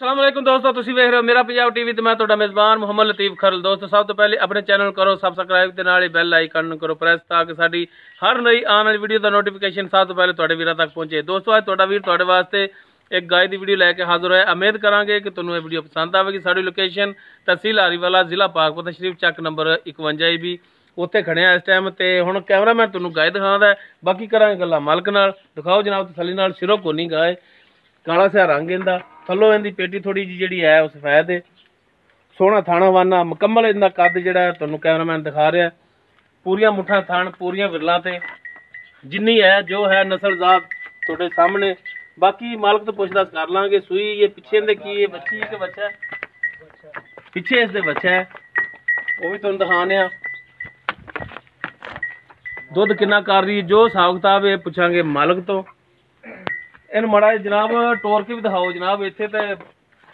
अस्सलामुअलैकुम दोस्तों, तुसीं वेख रहे हो मेरा पंजाब टीवी ते मैं तुहाडा मेज़बान मुहम्मद लतीफ़ खरल। दोस्तों सब तो पहले अपने चैनल करो सबसक्राइब ते नाल बैल आइकन करो प्रेस ताकि साडी हर नई आने वाली वीडियो का नोटिफिकेशन सब तो पहले तुहाडे वीरां तक पहुंचे। दोस्तों अज तुहाडा वीर तुहाडे वास्ते एक गाय की वीडियो लैके हाजिर है। उम्मीद करांगे कि तुहानूं ये वीडियो पसंद आवेगी। साडी लोकेशन तहसील हारीवाला जिला पाकपत शरीफ चक नंबर 51 भी उत्थे खड़े हैं इस टाइम। तो हुण कैमरामैन तुहानूं गाय दिखाउंदा है, बाकी करांगे गल्लां मालक नाल। दिखाओ जनाब तसल्ली नाल। सिरों कोनी गाय, काला सिहा रंग इंदा, थल्लों इंदी पेटी थोड़ी जी जिहड़ी है उस सफैद है, सोहना थाना वाना मुकम्मल इंदा कद जिहड़ा तुहानूं कैमरामैन दिखा रहा है। पूरियां मुठा थान पूरियां विरलां ते जिन्नी है जो है नस्ल जात तुहाडे सामने। बाकी मालक तो पुछदास कर लांगे। सूई ये पिछे इंदे की है, बच्ची के बच्चा है, पिछे इसदे बच्चा है, वो भी तुहानूं दिखाने आ। दुध किन्ना कर रही जो हिसाब किताब है पुछांगे मालक तो। इन माड़ा जनाब टोर के भी दिखाओ जनाब, इत्थे ते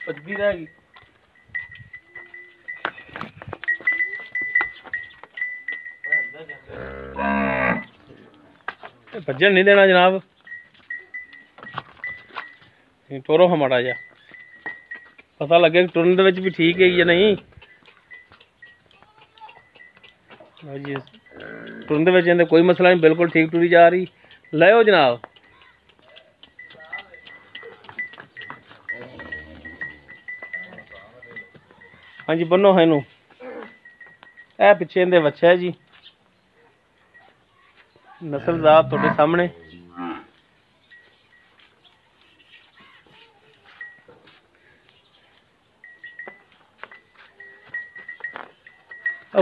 भजदी रहेगी। भजन नहीं देना जनाब, टोरो हा माड़ा जा पता लगे टुरन दे विच भी ठीक है या नहीं। टुरन दे विच इहदे कोई मसला नहीं, बिल्कुल ठीक टुरी जा रही। लाओ जनाब। हाँ जी बनो है नू, ए पिछे इंदे बच्चा है जी, नस्ल जात तुहाडे सामने।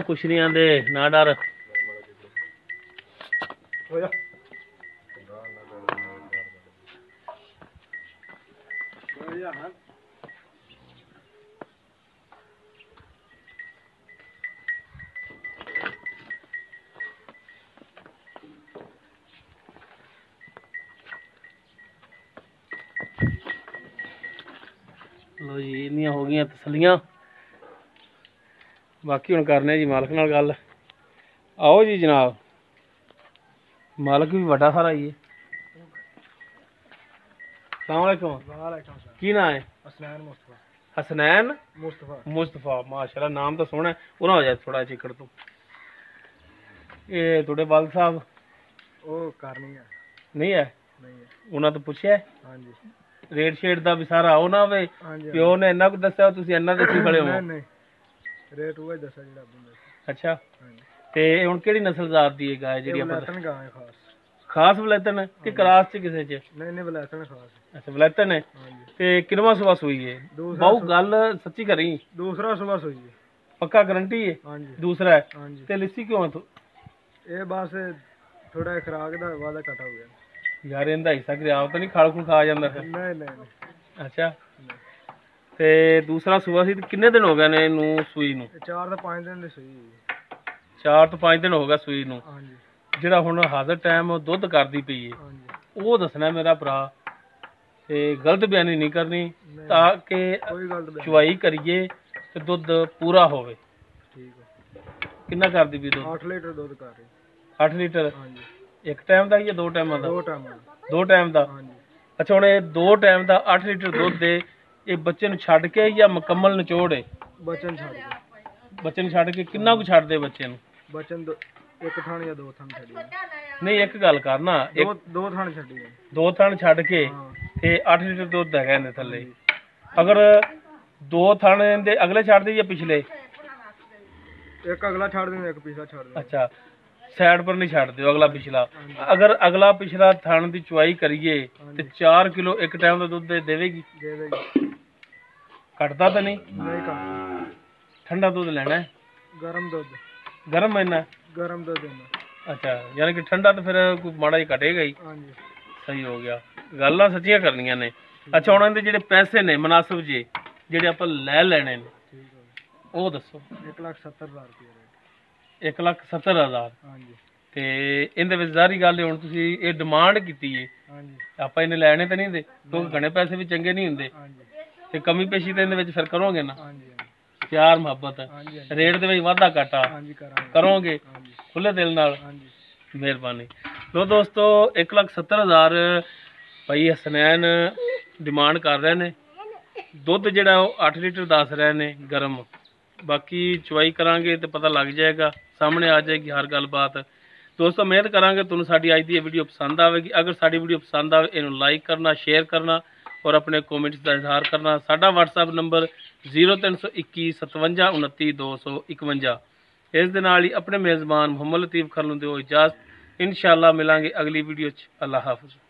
कुछ नहीं आंदे ना डर। लो जी इन्नियां हो गई तसलियां। बाकी हुण करने जी मालक नाल गल। आओ जी जनाब, मालक भी बड़ा सारा ही है। अस्सलामुअलैकुम, की नाम है? हसनैन मुस्तफा। माशाल्लाह नाम तो सोहना है। उन्हें हो जाए थोड़ा चिकड़ तो। ये थोड़े वाल साहब नहीं है, उन्हें तो पूछया रेट शेट का भी सारा आओ ना वे प्यो ने इन्ना कुछ दस्या तुसीं इन्ना दस्सी खड़े हो? रेट वो दस्या जिहड़ा आपने। अच्छा ते हुण किहड़ी नस्ल जात दी है गाय जिहड़ी वलैतन गाय है खास वलैतन कि क्रास च किसे च? नहीं वलैतन खास। अच्छा वलैतन है। ते किनवा सुबह सूई है? बहु गल सच्ची करी। दूसरा सुबह सूई है। पक्का गारंटी है? दूसरा है। ते लिस्सी क्यों तो? ये बस थोड़ा खुराक दा वादा घटा हो गया यार। इंदा हिस्सा कि आप तो नहीं खाल खुल खा जांदा फिर? नहीं। अच्छा ते दूसरा सुबह सी किन्ने दिन हो गए ने नू सूई नू? 4 ਤੋਂ 5 दिन दी सूई। 4 ਤੋਂ 5 दिन हो गया सूई नू। ਜਿਹੜਾ ਹੁਣ ਹਾਜ਼ਰ ਟਾਈਮ ਦੁੱਧ ਕਰਦੀ ਪਈ ਹੈ ਉਹ ਦੱਸਣਾ ਮੇਰਾ ਭਰਾ, ਤੇ ਗਲਤ ਬਿਆਨੀ ਨਹੀਂ ਕਰਨੀ ਤਾਂ ਕਿ ਚੁਆਈ ਕਰੀਏ ਤੇ ਦੁੱਧ ਪੂਰਾ ਹੋਵੇ। ਠੀਕ ਹੈ। ਕਿੰਨਾ ਕਰਦੀ ਪਈ ਦੁੱਧ? 8 ਲੀਟਰ ਦੁੱਧ ਕਰ ਰਹੀ। 8 ਲੀਟਰ ਇੱਕ ਟਾਈਮ ਦਾ ਜਾਂ 2 ਟਾਈਮਾਂ ਦਾ? 2 ਟਾਈਮ ਦਾ। ਅੱਛਾ ਹੁਣ ਇਹ 2 ਟਾਈਮ ਦਾ 8 ਲੀਟਰ ਦੁੱਧ ਦੇ ਇਹ ਬੱਚੇ ਨੂੰ ਛੱਡ ਕੇ ਜਾਂ ਮੁਕੰਮਲ ਨਿਚੋੜ ਹੈ? ਬੱਚੇ ਨੂੰ ਛੱਡ ਕੇ ਕਿੰਨਾ ਕੁ ਛੱਡਦੇ ਬੱਚੇ ਨੂੰ? ਬੱਚੇ ਨੂੰ एक थान या 2 थान छड़ी नहीं। एक गल करना, दो थान छड़ी, 2 थान छड़ के ते 8 लीटर दूध है इहदे थल्ले। अगर 2 थान दे अगले छड़ दे या पिछले? एक अगला छड़ दे एक पिछला छड़ दे। अच्छा साइड पर नहीं छड़ दियो अगला पिछला। अगर अगला पिछला थान दी चुआई करिए ते 4 किलो एक टाइम दा दूध देवेगी? घटदा तो नहीं? ठंडा दूध लेना है? गरम दूध। गरम महीना गरम दूध देना। अच्छा यानी कि ठंडा तो फिर कोई माड़ा ही घटेगा ही। सही हो गया, गल्लां सच्चियां करनियां ने। अच्छा हुण इहदे जिहड़े पैसे ने मुनासिब जे जिहड़े आपां लै लेने ने ਉਹ दसो। 1,70,000 रुपये। 1,70,000। ਤੇ ਇਹਦੇ ਵਿੱਚ ਜ਼ਾਹਰੀ ਗੱਲ ਹੈ ਹੁਣ ਤੁਸੀਂ ਇਹ ਡਿਮਾਂਡ ਕੀਤੀ ਹੈ ਆਪਾਂ ਇਹਨੇ ਲੈਣੇ ਤਾਂ ਨਹੀਂ ਹੁੰਦੇ ਕਿਉਂਕਿ ਘਣੇ ਪੈਸੇ ਵੀ ਚੰਗੇ ਨਹੀਂ ਹੁੰਦੇ ਤੇ ਕਮੀ ਪੇਸ਼ੀ ਤਾਂ ਇਹਦੇ ਵਿੱਚ ਫਿਰ ਕਰੋਗੇ ਨਾ? प्यार मुहब्बत रेट दे वाधा घाटा करोगे खुले दिल नाल? मेहरबानी। लो दोस्तों 1,70,000 भाई हसनैन डिमांड कर रहे हैं। ਦੁੱਧ ਜਿਹੜਾ ਉਹ 8 ਲੀਟਰ ਦੱਸ ਰਹੇ ਨੇ ਗਰਮ। ਬਾਕੀ ਚੁਆਈ ਕਰਾਂਗੇ ਤੇ ਪਤਾ ਲੱਗ ਜਾਏਗਾ, ਸਾਹਮਣੇ ਆ ਜਾਏਗੀ ਹਰ ਗੱਲਬਾਤ। ਦੋਸਤੋ ਮਿਹਨਤ ਕਰਾਂਗੇ ਤੁਹਾਨੂੰ ਸਾਡੀ ਅੱਜ ਦੀ ਇਹ ਵੀਡੀਓ ਪਸੰਦ ਆਵੇਗੀ। ਅਗਰ ਸਾਡੀ ਵੀਡੀਓ ਪਸੰਦ ਆਵੇ ਇਹਨੂੰ ਲਾਈਕ ਕਰਨਾ, ਸ਼ੇਅਰ ਕਰਨਾ ਔਰ ਆਪਣੇ ਕਮੈਂਟਸ ਦਾ ਇਜ਼ਹਾਰ ਕਰਨਾ। ਸਾਡਾ WhatsApp ਨੰਬਰ 0321 57 29 251। ਇਸ ਦੇ ਨਾਲ ਹੀ ਆਪਣੇ ਮੇਜ਼ਬਾਨ ਮੁਹੰਮਦ ਲਤੀਫ ਖਾਨ ਨੂੰ ਦਿਓ ਇਜਾਜ਼ਤ। ਇੰਸ਼ਾਅੱਲਾ ਮਿਲਾਂਗੇ ਅਗਲੀ ਵੀਡੀਓ 'ਚ। ਅੱਲਾ ਹਾਫਿਜ਼।